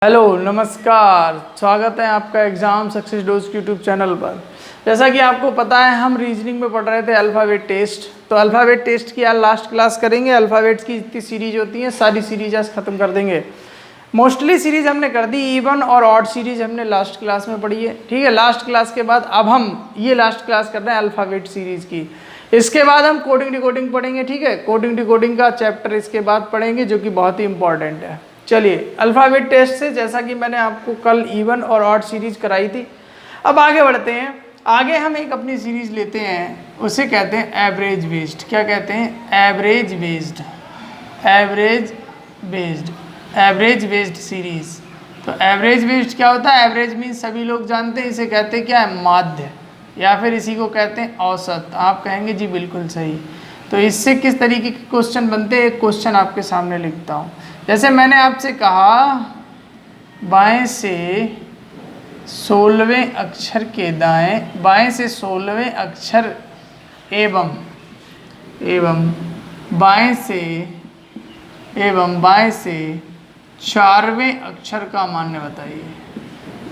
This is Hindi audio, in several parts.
हेलो नमस्कार, स्वागत है आपका एग्ज़ाम सक्सेस डोज के यूट्यूब चैनल पर। जैसा कि आपको पता है हम रीजनिंग में पढ़ रहे थे अल्फ़ाबेट टेस्ट। तो अल्फ़ाबेट टेस्ट की आज लास्ट क्लास करेंगे। अल्फ़ाबेट्स की जितनी सीरीज होती हैं सारी सीरीज आज ख़त्म कर देंगे। मोस्टली सीरीज हमने कर दी, इवन और ऑड सीरीज हमने लास्ट क्लास में पढ़ी है। ठीक है, लास्ट क्लास के बाद अब हम ये लास्ट क्लास कर रहे हैं अल्फ़ाबेट सीरीज़ की। इसके बाद हम कोडिंग डिकोडिंग पढ़ेंगे। ठीक है, कोडिंग डिकोडिंग का चैप्टर इसके बाद पढ़ेंगे जो कि बहुत ही इंपॉर्टेंट है। चलिए, अल्फ़ाबेट टेस्ट से जैसा कि मैंने आपको कल इवन और ऑड सीरीज कराई थी, अब आगे बढ़ते हैं। आगे हम एक अपनी सीरीज लेते हैं, उसे कहते हैं एवरेज बेस्ड। क्या कहते हैं? Average based. Average based, average based series. तो एवरेज बेस्ड क्या होता है? एवरेज मीन्स सभी लोग जानते हैं, इसे कहते हैं क्या है? माध्य, या फिर इसी को कहते हैं औसत। आप कहेंगे जी बिल्कुल सही। तो इससे किस तरीके के क्वेश्चन बनते हैं, एक क्वेश्चन आपके सामने लिखता हूँ। जैसे मैंने आपसे कहा बाएं से 16वें अक्षर के दाएं, बाएं से 16वें अक्षर एवं बाएं से 4वें अक्षर का मान्य बताइए।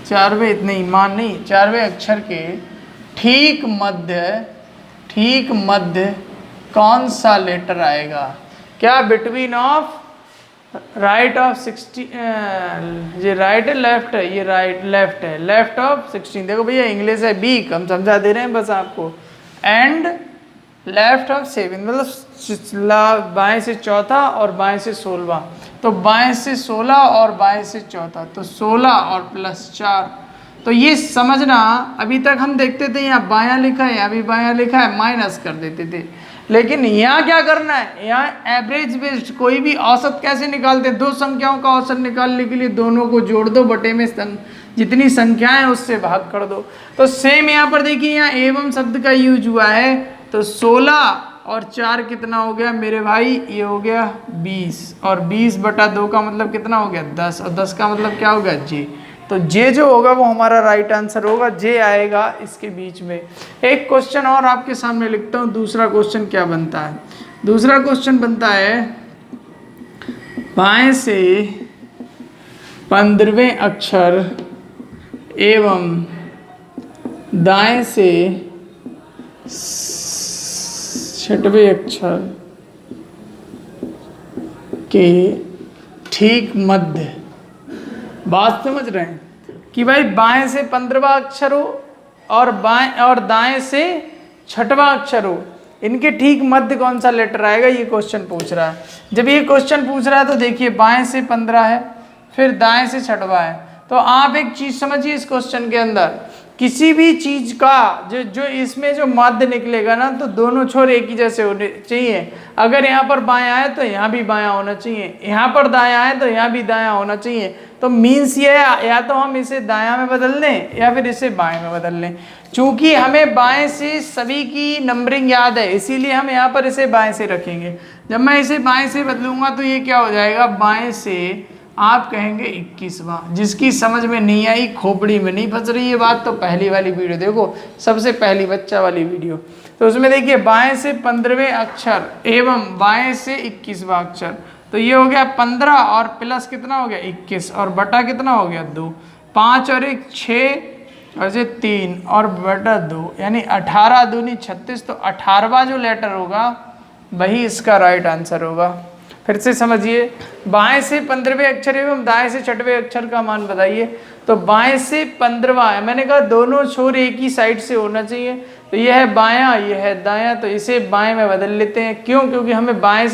4वें, इतने मान नहीं, 4वें अक्षर के ठीक मध्य कौन सा लेटर आएगा? क्या बिटवीन ऑफ राइट ऑफ 16, ये राइट है लेफ्ट है? ये राइट लेफ्ट है, लेफ्ट ऑफ 16। देखो भैया इंग्लिश है, बीक हम समझा दे रहे हैं बस आपको। एंड लेफ्ट ऑफ 7, मतलब बाएं से चौथा और बाएं से 16वां। तो बाएं से 16 और बाएं से चौथा, तो 16 और प्लस 4। तो ये समझना, अभी तक हम देखते थे यहाँ बायां लिखा है, यहाँ भी बायां लिखा है, माइनस कर देते थे। लेकिन यहाँ क्या करना है? यहाँ एवरेज बेस्ड, कोई भी औसत कैसे निकालते हैं? दो संख्याओं का औसत निकालने के लिए दोनों को जोड़ दो, बटे में जितनी संख्याएं उससे भाग कर दो। तो सेम यहाँ पर देखिए, यहाँ एवं शब्द का यूज हुआ है। तो 16 और 4 कितना हो गया मेरे भाई? ये हो गया 20, और 20/2 का मतलब कितना हो गया? 10, और 10 का मतलब क्या होगा? जे। तो जे जो होगा वो हमारा राइट आंसर होगा, जे आएगा इसके बीच में। एक क्वेश्चन और आपके सामने लिखता हूँ। दूसरा क्वेश्चन क्या बनता है? दूसरा क्वेश्चन बनता है बाएं से 15वें अक्षर एवं दाएं से 6वें अक्षर के ठीक मध्य। बात समझ रहे हैं कि भाई बाएं से 15वां अक्षर हो और दाएं से 6वां अक्षर हो, इनके ठीक मध्य कौन सा लेटर आएगा? ये क्वेश्चन पूछ रहा है। जब ये क्वेश्चन पूछ रहा है तो देखिए बाएं से 15 है, फिर दाएं से 6वां है। तो आप एक चीज समझिए, इस क्वेश्चन के अंदर किसी भी चीज का जो इसमें जो माध्य निकलेगा ना, तो दोनों छोर एक ही जैसे होने चाहिए। अगर यहाँ पर बायां है तो यहाँ भी बायां होना चाहिए, यहाँ पर दायां है तो यहाँ भी दायां होना चाहिए। तो मीन्स ये है, या तो हम इसे दायां में बदल लें या फिर इसे बाएं में बदल लें। चूंकि हमें बाएं से सभी की नंबरिंग याद है, इसीलिए हम यहाँ पर इसे बाएं से रखेंगे। जब मैं इसे बाएं से बदलूंगा तो ये क्या हो जाएगा? बाएं से आप कहेंगे 21वां। जिसकी समझ में नहीं आई, खोपड़ी में नहीं फंस रही ये बात, तो पहली वाली वीडियो देखो, सबसे पहली बच्चा वाली वीडियो। तो उसमें देखिए बाएं से 15वें अक्षर एवं बाएं से 21वां अक्षर। तो ये हो गया 15 और प्लस कितना हो गया? 21, और बटा कितना हो गया? 2। 5 और 1 6 और 3 और बटा 2, यानी 18 दूनी 36। तो 18वां जो लेटर होगा वही इसका राइट आंसर होगा। फिर से समझिए, बाएं से 15वें अक्षर एवं दाएं से 6वें अक्षर का मान बताइए। तो बाएं से 15वां है, मैंने कहा दोनों छोर एक ही साइड से होना चाहिए। तो यह है बायां, यह है दायां, तो इसे बाएं में बदल लेते हैं। क्यों? क्योंकि हमें बाएं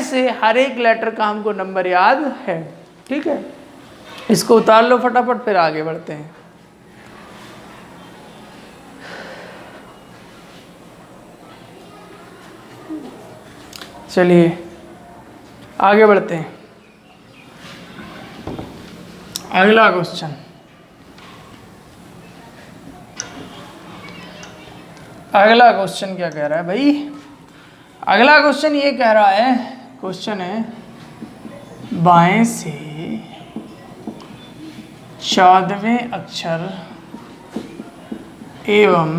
से हर एक लेटर का हमको नंबर याद है। ठीक है, इसको उतार लो फटाफट, फिर आगे बढ़ते हैं। चलिए आगे बढ़ते हैं। अगला क्वेश्चन, क्या कह रहा है भाई? अगला क्वेश्चन ये कह रहा है, क्वेश्चन है बाएं से 14वें अक्षर एवं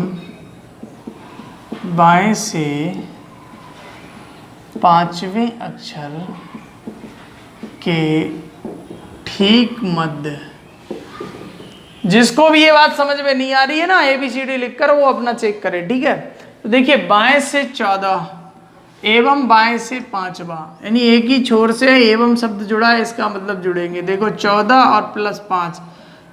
बाएं से 5वें अक्षर के ठीक मध्य। जिसको भी ये बात समझ में नहीं आ रही है ना, ABCD लिखकर वो अपना चेक करे, ठीक है। तो देखिए बाएं से 14 एवं बाएं से 5वां, यानी एक ही छोर से एवं शब्द जुड़ा है, इसका मतलब जुड़ेंगे। देखो 14 और प्लस 5,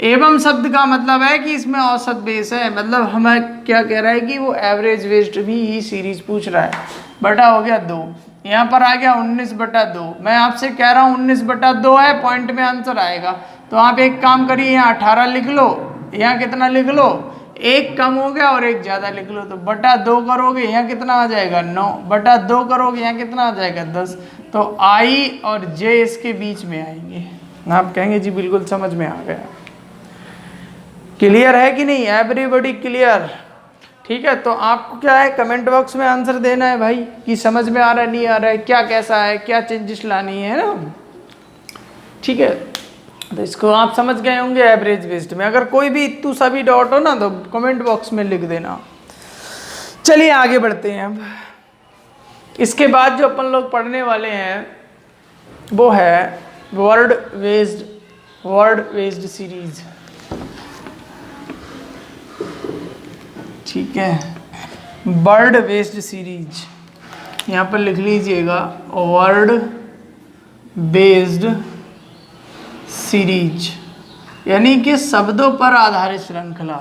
एवं शब्द का मतलब है कि इसमें औसत बेस है, मतलब हमें क्या कह रहा है कि वो एवरेज वेस्ट भी ही सीरीज पूछ रहा है। बटा हो गया 2, यहाँ पर आ गया 19/2। मैं आपसे कह रहा हूँ 19/2 है, पॉइंट में आंसर आएगा। तो आप एक काम करिए, यहाँ 18 लिख लो, यहाँ कितना लिख लो, एक कम हो गया और एक ज़्यादा लिख लो। तो बटा 2 करोगे यहाँ कितना आ जाएगा 9, बटा 2 करोगे यहाँ कितना आ जाएगा 10। तो I और J इसके बीच में आएंगे। आप कहेंगे जी बिल्कुल समझ में आ गया। क्लियर है कि नहीं, एवरीबॉडी क्लियर? ठीक है, तो आपको क्या है, कमेंट बॉक्स में आंसर देना है भाई कि समझ में आ रहा है नहीं आ रहा है, क्या कैसा है, क्या चेंजेस लानी है ना। ठीक है, तो इसको आप समझ गए होंगे एवरेज बेस्ड में। अगर कोई भी इतू सा भी डाउट हो ना तो कमेंट बॉक्स में लिख देना। चलिए आगे बढ़ते हैं। अब इसके बाद जो अपन लोग पढ़ने वाले हैं वो है वर्ड बेस्ड सीरीज। ठीक है, वर्ड बेस्ड सीरीज यहाँ पर लिख लीजिएगा, वर्ड बेस्ड सीरीज यानी कि शब्दों पर आधारित श्रृंखला।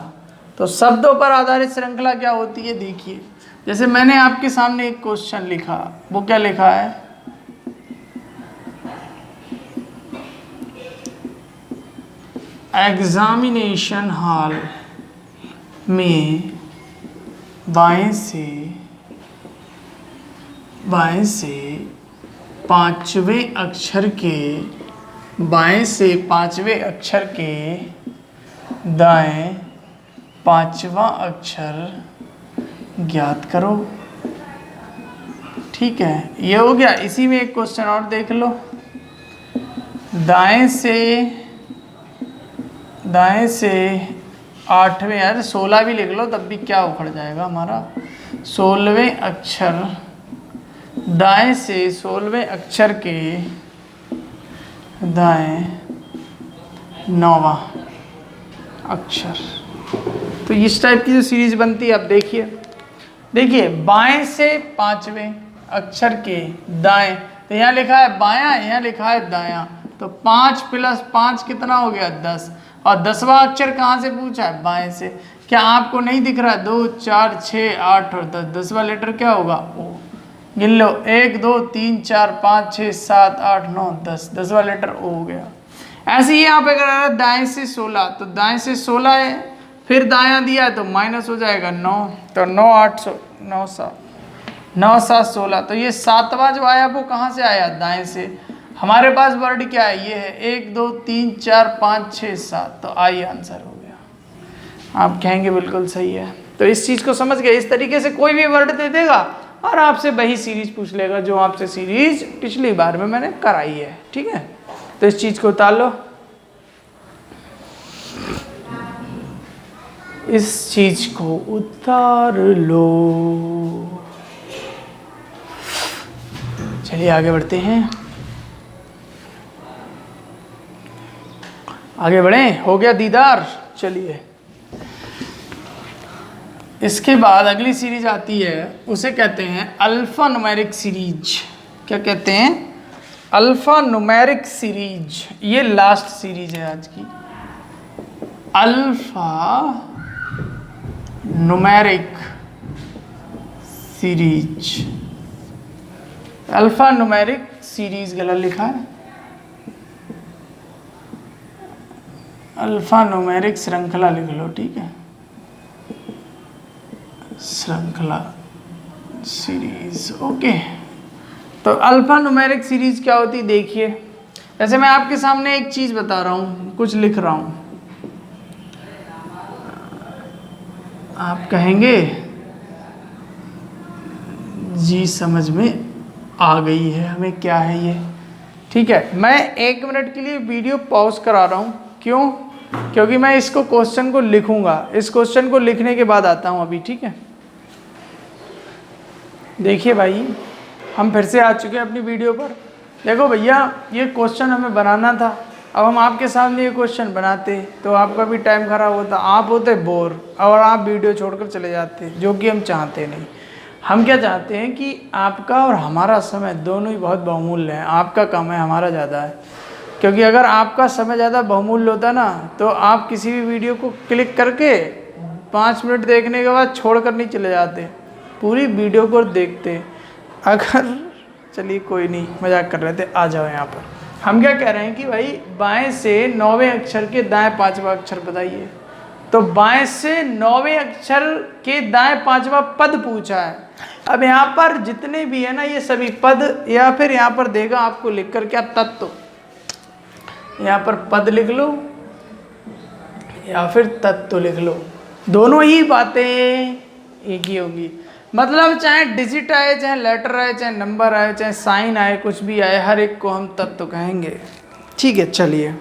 तो शब्दों पर आधारित श्रृंखला क्या होती है, देखिए जैसे मैंने आपके सामने एक क्वेश्चन लिखा, वो क्या लिखा है, एग्जामिनेशन हॉल में बाएं से पांचवें अक्षर के दाएं पांचवा अक्षर ज्ञात करो। ठीक है, ये हो गया। इसी में एक क्वेश्चन और देख लो, दाएं से 8वें, यार 16 भी लिख लो तब भी क्या उखड़ जाएगा हमारा, 16वें अक्षर, दाएं से 16वें अक्षर के दाएं 9वां अक्षर। तो इस टाइप की जो सीरीज बनती है, अब देखिए बाएं से 5वें अक्षर के दाएं, तो यहाँ लिखा है बायां, यहाँ लिखा है दायां, तो 5 + 5 कितना हो गया 10, और 10वां अक्षर कहाँ से पूछा है, बाएं से। क्या आपको नहीं दिख रहा है, 2 4 6 8 और 10, 10वां लेटर क्या होगा, ओ। गिन लो, 1 2 3 4 5 6 7 8 9 10, 10वां लेटर ओ हो गया। ऐसे ही यहाँ पे अगर दाएं से 16, तो दाएं से 16 है, फिर दायां दिया है तो माइनस हो जाएगा 9, तो 9 8 9 7 16, तो ये 7वां जो आया वो कहाँ से आया, दाएं से। हमारे पास वर्ड क्या है, ये है 1 2 3 4 5 6 7, तो आई आंसर हो गया। आप कहेंगे बिल्कुल सही है। तो इस चीज़ को समझ गए, इस तरीके से कोई भी वर्ड दे देगा और आपसे वही सीरीज पूछ लेगा जो आपसे सीरीज पिछली बार में मैंने कराई है। ठीक है, तो इस चीज़ को उतार लो, इस चीज को उतार लो। चलिए आगे बढ़ते हैं, आगे बढ़े, हो गया दीदार। चलिए इसके बाद अगली सीरीज आती है, उसे कहते हैं अल्फा न्यूमेरिक सीरीज। क्या कहते हैं, अल्फा न्यूमेरिक सीरीज। ये लास्ट सीरीज है आज की, alpha numeric series. Alpha numeric series गलत लिखा है, अल्फा न्यूमेरिक श्रृंखला लिख लो। ठीक है, श्रृंखला सीरीज, ओके। तो अल्फा न्यूमेरिक सीरीज क्या होती है, देखिए जैसे मैं आपके सामने एक चीज बता रहा हूं, कुछ लिख रहा हूं, आप कहेंगे जी समझ में आ गई है हमें क्या है ये। ठीक है, मैं 1 मिनट के लिए वीडियो पॉज करा रहा हूं, क्यों, क्योंकि मैं इसको क्वेश्चन को लिखूंगा, इस क्वेश्चन को लिखने के बाद आता हूं अभी। ठीक है, देखिए भाई हम फिर से आ चुके हैं अपनी वीडियो पर। देखो भैया, ये क्वेश्चन हमें बनाना था, अब हम आपके सामने ये क्वेश्चन बनाते तो आपका भी टाइम खराब होता, आप होते बोर और आप वीडियो छोड़कर चले जाते, जो कि हम चाहते नहीं। हम क्या चाहते हैं कि आपका और हमारा समय दोनों ही बहुत बहुमूल्य है। आपका कम है, हमारा ज़्यादा है। क्योंकि अगर आपका समय ज़्यादा बहुमूल्य होता ना तो आप किसी भी वीडियो को क्लिक करके 5 मिनट देखने के बाद छोड़ कर नहीं चले जाते, पूरी वीडियो को देखते। अगर चलिए कोई नहीं, मजाक कर रहे थे, आ जाओ यहाँ पर। हम क्या कह रहे हैं कि भाई बाएं से 9वें अक्षर के दाएं 5वां अक्षर बताइए। तो बाएं से 9वें अक्षर के दाएं 5वां पद पूछा है। अब यहाँ पर जितने भी है ना ये सभी पद, या फिर यहाँ पर देगा आपको लिखकर क्या तत्व, यहाँ पर पद लिख लो या फिर तत्व लिख लो, दोनों ही बातें एक ही होगी। मतलब चाहे डिजिट आए, चाहे लेटर आए, चाहे नंबर आए, चाहे साइन आए, कुछ भी आए, हर एक को हम तत्व कहेंगे। ठीक है, चलिए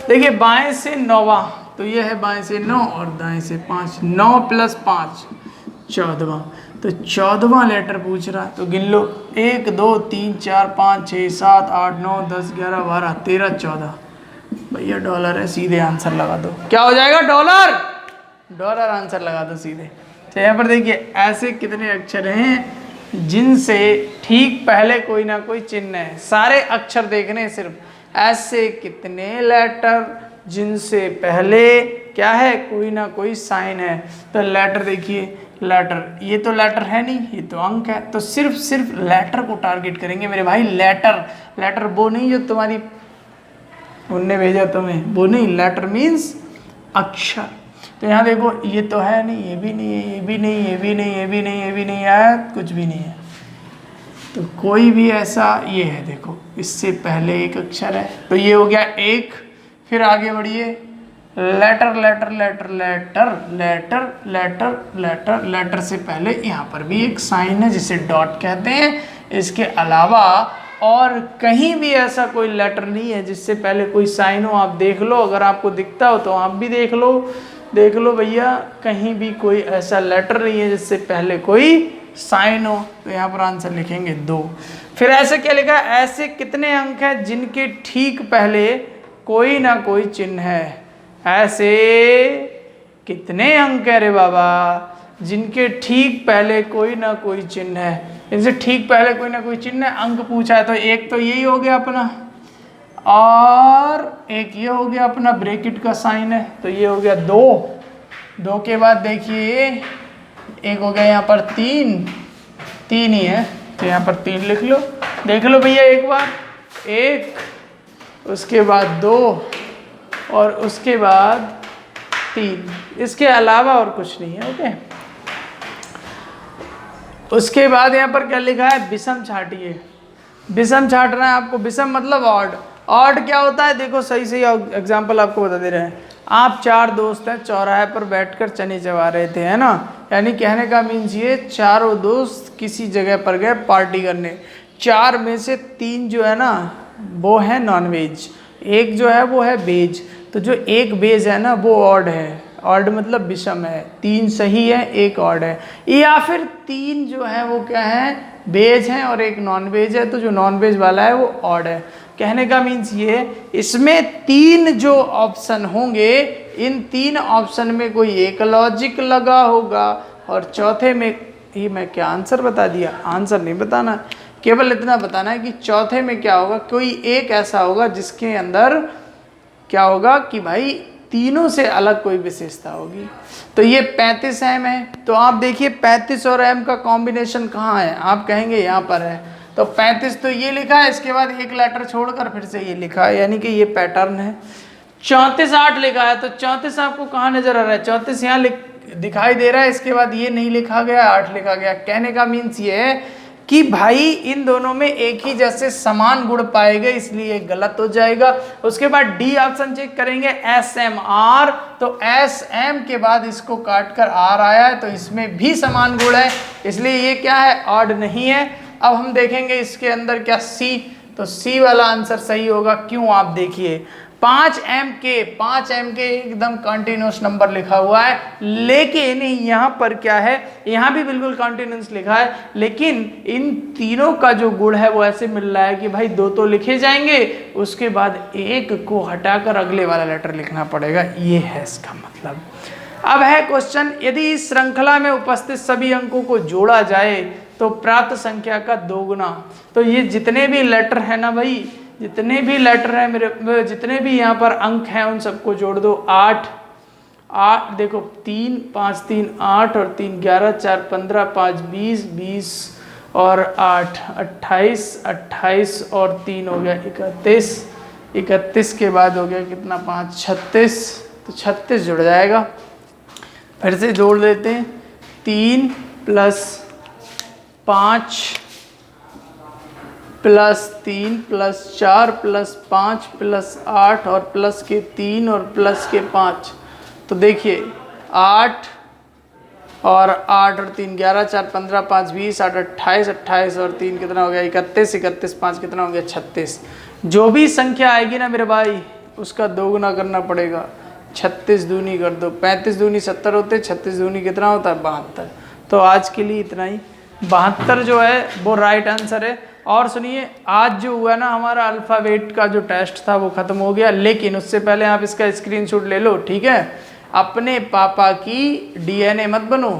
देखिए बाएं से 9वां, तो ये है बाएं से 9 और दाएं से 5, 9 + 5 14वां। तो 14वां लेटर पूछ रहा है, तो गिन लो 1 2 3 4 5 6 7 8 9 10 11 12 13 14। भैया डॉलर है, सीधे आंसर लगा दो। क्या हो जाएगा? डॉलर। डॉलर आंसर लगा दो सीधे। तो यहाँ पर देखिए ऐसे कितने अक्षर हैं जिनसे ठीक पहले कोई ना कोई चिन्ह है। सारे अक्षर देखने हैं सिर्फ, ऐसे कितने लेटर जिनसे पहले क्या है, कोई ना कोई साइन है। तो लेटर देखिए, लेटर, ये तो लेटर है नहीं, ये तो अंक है। तो सिर्फ लेटर को टारगेट करेंगे मेरे भाई। लेटर, लेटर वो नहीं जो तुम्हारी उनने भेजा तुम्हें, वो नहीं। लेटर मीन्स अक्षर। तो यहाँ देखो ये तो है नहीं, ये भी नहीं है, ये भी नहीं, ये भी नहीं, ये भी नहीं, ये भी नहीं है, कुछ भी नहीं है। तो कोई भी ऐसा, ये है देखो, इससे पहले एक अक्षर है, तो ये हो गया एक। फिर आगे बढ़िए, letter letter letter letter letter letter letter, letter से पहले यहाँ पर भी एक साइन है जिसे डॉट कहते हैं। इसके अलावा और कहीं भी ऐसा कोई लेटर नहीं है जिससे पहले कोई साइन हो। आप देख लो, अगर आपको दिखता हो तो आप भी देख लो, देख लो भैया, कहीं भी कोई ऐसा लेटर नहीं है जिससे पहले कोई साइन हो। तो यहाँ पर आंसर लिखेंगे 2। फिर ऐसे क्या लिखा है, ऐसे कितने अंक हैं जिनके ठीक पहले कोई ना कोई चिन्ह है। ऐसे कितने अंक है रे बाबा जिनके ठीक पहले कोई ना कोई चिन्ह है। इनसे ठीक पहले कोई ना कोई चिन्ह है, अंक पूछा है। तो एक तो यही हो गया अपना, और एक ये हो गया अपना ब्रैकेट का साइन है, तो ये हो गया 2। 2 के बाद देखिए एक हो गया यहाँ पर 3 ही है, तो यहाँ पर 3 लिख लो। देख लो भैया एक बार, 1, उसके बाद 2 और उसके बाद 3। इसके अलावा और कुछ नहीं है। ओके, उसके बाद यहाँ पर क्या लिखा है, विषम छाटिए। विषम छाटना है आपको। विषम मतलब ऑड। ऑड क्या होता है, देखो सही एग्जांपल आपको बता दे रहे हैं। आप 4 दोस्त हैं, चौराहे पर बैठकर चने चबा रहे थे, है ना। यानी कहने का मीन्स ये, चारों दोस्त किसी जगह पर गए पार्टी करने। 4 में से 3 जो है ना वो है नॉन वेज, एक जो है वो है वेज। तो जो एक वेज है ना वो ऑड है। ऑड मतलब विषम है। 3 सही है, 1 ऑड है। या फिर 3 जो है वो क्या है, वेज है और 1 नॉन वेज है। तो जो नॉन वेज वाला है वो ऑड है। कहने का मीन्स ये, इसमें 3 जो ऑप्शन होंगे, इन 3 ऑप्शन में कोई एक लॉजिक लगा होगा और चौथे में, ये मैं क्या आंसर बता दिया, आंसर नहीं बताना, केवल इतना बताना है कि चौथे में क्या होगा, कोई एक ऐसा होगा जिसके अंदर क्या होगा कि भाई तीनों से अलग कोई विशेषता होगी। तो ये 35 एम है। तो आप देखिए 35 और एम का कॉम्बिनेशन कहाँ है, आप कहेंगे यहाँ पर है। तो 35 तो ये लिखा है, इसके बाद एक लेटर छोड़कर फिर से ये लिखा है, यानी कि ये पैटर्न है। 34 8 लिखा है, तो 34 आपको कहाँ नजर आ रहा है, 34 यहाँ दिखाई दे रहा है, इसके बाद ये नहीं लिखा गया, 8 लिखा गया। कहने का मीन्स ये है कि भाई इन दोनों में एक ही जैसे समान गुण पाए गए, इसलिए गलत हो जाएगा। उसके बाद डी ऑप्शन चेक करेंगे, SMR। तो SM के बाद इसको काट कर R आया है, तो इसमें भी समान गुण है, इसलिए ये क्या है, ऑड नहीं है। अब हम देखेंगे इसके अंदर क्या C, तो C वाला आंसर सही होगा। क्यों, आप देखिए 5 m के एकदम कंटिन्यूस नंबर लिखा हुआ है, लेकिन यहाँ पर क्या है, यहाँ भी बिल्कुल कंटिन्यूस लिखा है, लेकिन इन तीनों का जो गुण है वो ऐसे मिल रहा है कि भाई 2 तो लिखे जाएंगे, उसके बाद 1 को हटाकर अगले वाला लेटर लिखना पड़ेगा, ये है इसका मतलब। अब है क्वेश्चन, यदि इस श्रृंखला में उपस्थित सभी अंकों को जोड़ा जाए तो प्राप्त संख्या का 2 गुना। तो ये जितने भी लेटर है ना भाई, जितने भी लेटर हैं मेरे, जितने भी यहाँ पर अंक हैं उन सबको जोड़ दो। 8 देखो 3 5 3 8 और 3 11 4 15 5 20 20 और 8 28 28 और 3 हो गया 31 31 के बाद हो गया कितना 5 36, तो 36 जुड़ जाएगा। फिर से जोड़ देते हैं, 3 + 5 + 3 + 4 + 5 + 8 और प्लस के 3 और प्लस के 5, तो देखिए 8 और 8 और 3 11 4 15 5 20 8 28 28 और 3 कितना हो गया 31 31 5 कितना हो गया 36। जो भी संख्या आएगी ना मेरे भाई उसका 2 गुना करना पड़ेगा। 36 दूनी कर दो, 35 दूनी 70 होते, 36 दूनी कितना होता है 72। तो आज के लिए इतना ही, 72 जो है वो राइट आंसर है। और सुनिए, आज जो हुआ ना हमारा अल्फ़ाबेट का जो टेस्ट था वो ख़त्म हो गया, लेकिन उससे पहले आप इसका स्क्रीनशॉट ले लो, ठीक है। अपने पापा की डीएनए मत बनो।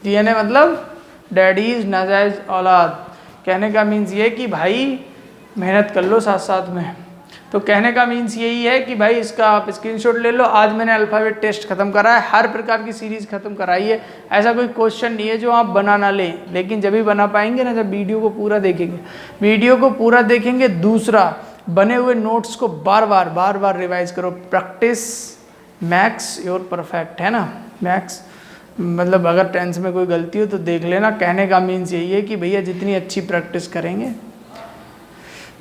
डीएनए मतलब डैडीज नाजायज औलाद। कहने का मीन्स ये कि भाई मेहनत कर लो साथ साथ में। तो कहने का मीन्स यही है कि भाई इसका आप स्क्रीनशॉट ले लो। आज मैंने अल्फ़ाबेट टेस्ट खत्म करा है, हर प्रकार की सीरीज़ खत्म कराई है। ऐसा कोई क्वेश्चन नहीं है जो आप बना ना लें, लेकिन जब भी बना पाएंगे ना जब वीडियो को पूरा देखेंगे। वीडियो को पूरा देखेंगे, दूसरा बने हुए नोट्स को बार बार रिवाइज करो। प्रैक्टिस मैक्स योर परफेक्ट, है ना। मैक्स मतलब अगर टेंस में कोई गलती हो तो देख लेना। कहने का मीन्स यही है कि भैया जितनी अच्छी प्रैक्टिस करेंगे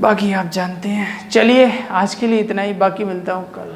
बाकी आप जानते हैं। चलिए आज के लिए इतना ही, बाकी मिलता हूँ कल।